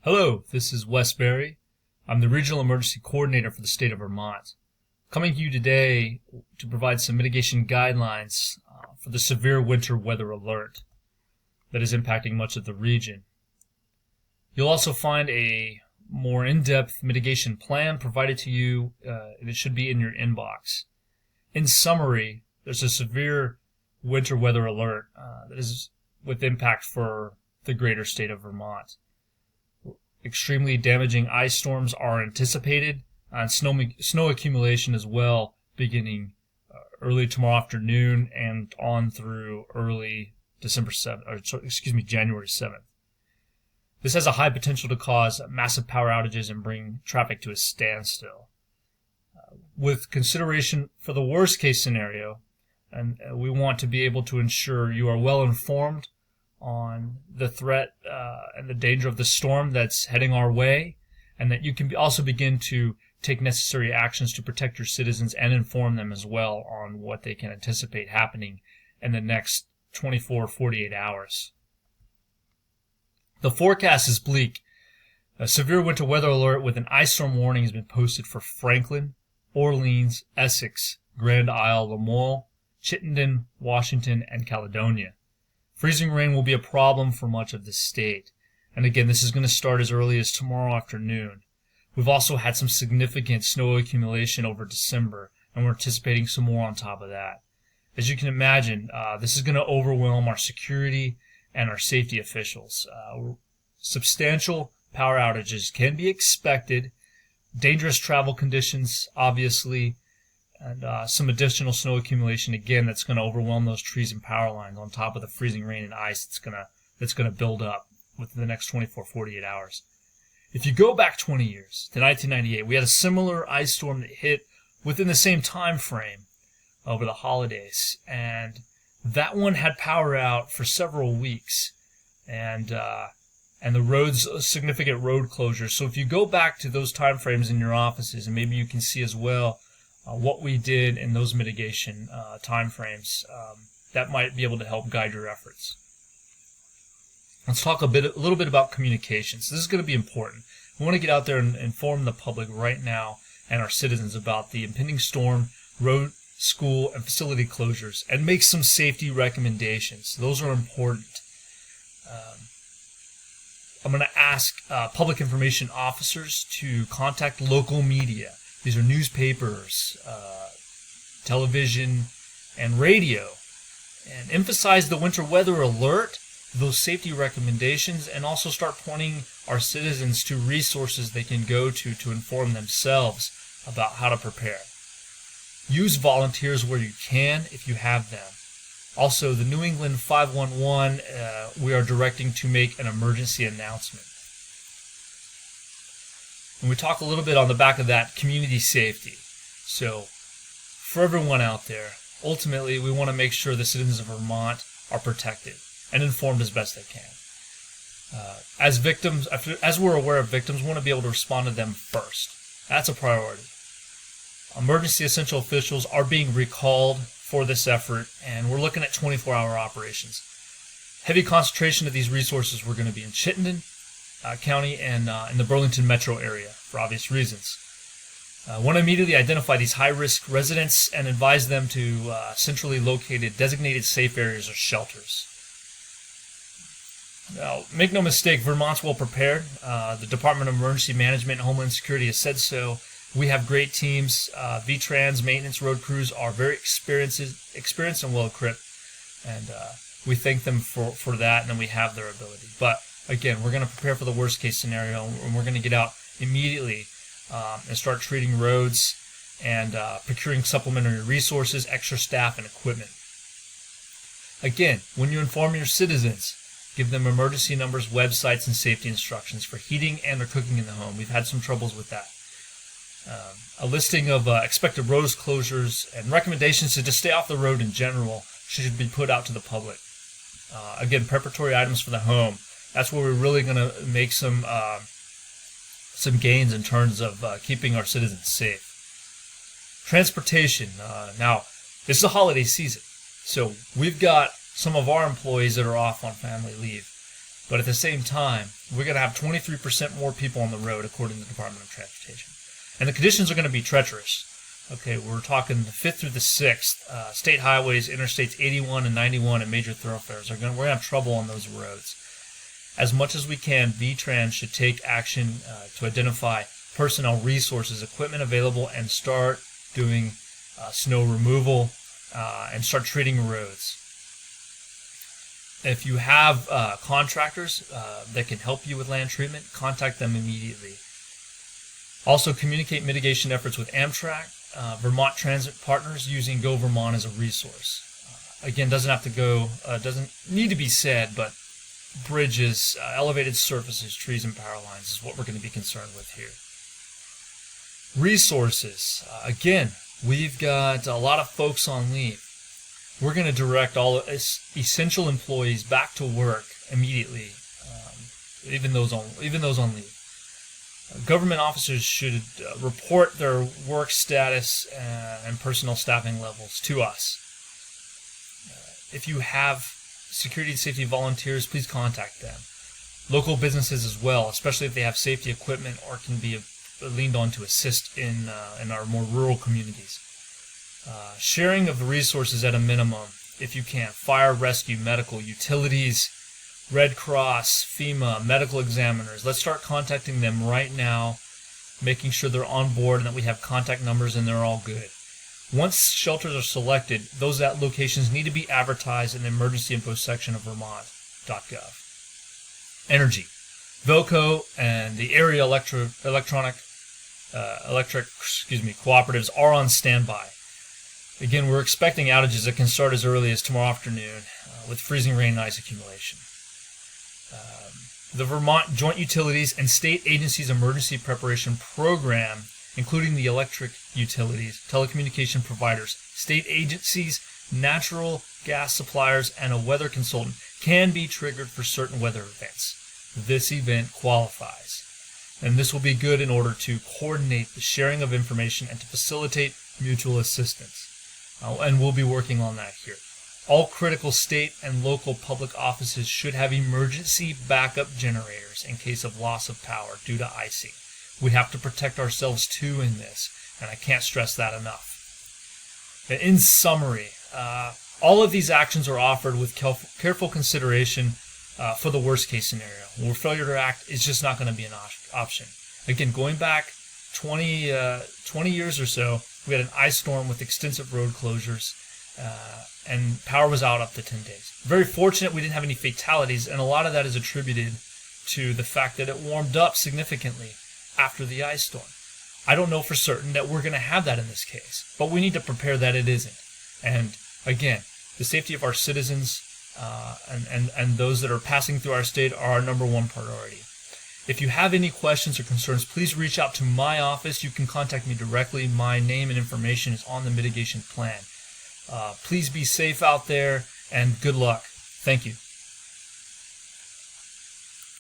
Hello, this is W.Berry. I'm the Regional Emergency Coordinator for the state of Vermont. Coming to you today to provide some mitigation guidelines for the severe winter weather alert that is impacting much of the region. You'll also find a more in-depth mitigation plan provided to you, and it should be in your inbox. In summary, there's a severe winter weather alert that is with impact for the greater state of Vermont. Extremely damaging ice storms are anticipated, and snow accumulation as well, beginning early tomorrow afternoon and on through early January 7th. This has a high potential to cause massive power outages and bring traffic to a standstill. With consideration for the worst case scenario, and we want to be able to ensure you are well informed on the threat and the danger of the storm that's heading our way, and that you can also begin to take necessary actions to protect your citizens and inform them as well on what they can anticipate happening in the next 48 hours. The forecast is bleak. A severe winter weather alert with an ice storm warning has been posted for Franklin, Orleans, Essex, Grand Isle, Lamoille, Chittenden, Washington, and Caledonia. Freezing rain will be a problem for much of the state. And again, this is going to start as early as tomorrow afternoon. We've also had some significant snow accumulation over December, and we're anticipating some more on top of that. As you can imagine, this is going to overwhelm our security and our safety officials. Substantial power outages can be expected, dangerous travel conditions, obviously, and some additional snow accumulation, again, that's going to overwhelm those trees and power lines on top of the freezing rain and ice that's going to build up within the next 48 hours. If you go back 20 years to 1998, we had a similar ice storm that hit within the same time frame over the holidays, and that one had power out for several weeks, and the roads, significant road closures. So if you go back to those time frames in your offices, and maybe you can see as well what we did in those mitigation time frames, that might be able to help guide your efforts. Let's talk a little bit about communications. This is going to be important. We want to get out there and inform the public right now and our citizens about the impending storm, road, school, and facility closures, and make some safety recommendations. Those are important. I'm going to ask public information officers to contact local media. These are newspapers, television, and radio, and emphasize the winter weather alert, those safety recommendations, and also start pointing our citizens to resources they can go to inform themselves about how to prepare. Use volunteers where you can if you have them. Also, the New England 511, we are directing to make an emergency announcement. And we talk a little bit on the back of that, community safety. So, for everyone out there, ultimately we want to make sure the citizens of Vermont are protected and informed as best they can. As victims, as we're aware of victims, we want to be able to respond to them first. That's a priority. Emergency essential officials are being recalled for this effort, and we're looking at 24-hour operations. Heavy concentration of these resources we're going to be in Chittenden County and in the Burlington metro area for obvious reasons. Want to immediately identify these high-risk residents and advise them to centrally located designated safe areas or shelters. Now, make no mistake, Vermont's well prepared. The Department of Emergency Management and Homeland Security has said so. We have great teams. V-Trans maintenance road crews are very experienced and well equipped, and we thank them for that, and then we have their ability. But again, we're going to prepare for the worst case scenario, and we're going to get out immediately and start treating roads and procuring supplementary resources, extra staff, and equipment. Again, when you inform your citizens, give them emergency numbers, websites, and safety instructions for heating and or cooking in the home. We've had some troubles with that. A listing of expected road closures and recommendations to just stay off the road in general should be put out to the public. Again, preparatory items for the home. That's where we're really going to make some gains in terms of keeping our citizens safe. Transportation. Now, this is a holiday season, so we've got some of our employees that are off on family leave. But at the same time, we're going to have 23% more people on the road, according to the Department of Transportation. And the conditions are going to be treacherous. Okay, we're talking the 5th through the 6th. State highways, interstates 81 and 91, and major thoroughfares we're going to have trouble on those roads. As much as we can, VTrans should take action to identify personnel, resources, equipment available, and start doing snow removal and start treating roads. If you have contractors that can help you with land treatment, contact them immediately. Also, communicate mitigation efforts with Amtrak, Vermont Transit Partners, using Go Vermont as a resource. Again, doesn't need to be said, but bridges, elevated surfaces, trees, and power lines is what we're going to be concerned with here. Resources. Again, we've got a lot of folks on leave. We're going to direct all essential employees back to work immediately, even those on leave. Government officers should report their work status and personnel staffing levels to us. If you have security and safety volunteers, please contact them. Local businesses as well, especially if they have safety equipment or can be leaned on to assist in our more rural communities. Sharing of the resources at a minimum, if you can. Fire, rescue, medical, utilities, Red Cross, FEMA, medical examiners. Let's start contacting them right now, making sure they're on board and that we have contact numbers and they're all good. Once shelters are selected, those locations need to be advertised in the emergency info section of vermont.gov. Energy. Velco and the area electric cooperatives are on standby. Again, we're expecting outages that can start as early as tomorrow afternoon with freezing rain and ice accumulation. The Vermont Joint Utilities and State Agencies Emergency Preparation Program, including the electric utilities, telecommunication providers, state agencies, natural gas suppliers, and a weather consultant, can be triggered for certain weather events. This event qualifies. And this will be good in order to coordinate the sharing of information and to facilitate mutual assistance. And we'll be working on that here. All critical state and local public offices should have emergency backup generators in case of loss of power due to icing. We have to protect ourselves too in this, and I can't stress that enough. In summary, all of these actions are offered with careful consideration for the worst case scenario, where failure to act is just not going to be an option. Again, going back 20 years or so, we had an ice storm with extensive road closures, and power was out up to 10 days. Very fortunate we didn't have any fatalities, and a lot of that is attributed to the fact that it warmed up significantly after the ice storm. I don't know for certain that we're going to have that in this case, but we need to prepare that it isn't. And again, the safety of our citizens and those that are passing through our state are our number one priority. If you have any questions or concerns, please reach out to my office. You can contact me directly. My name and information is on the mitigation plan. Please be safe out there, and good luck. Thank you.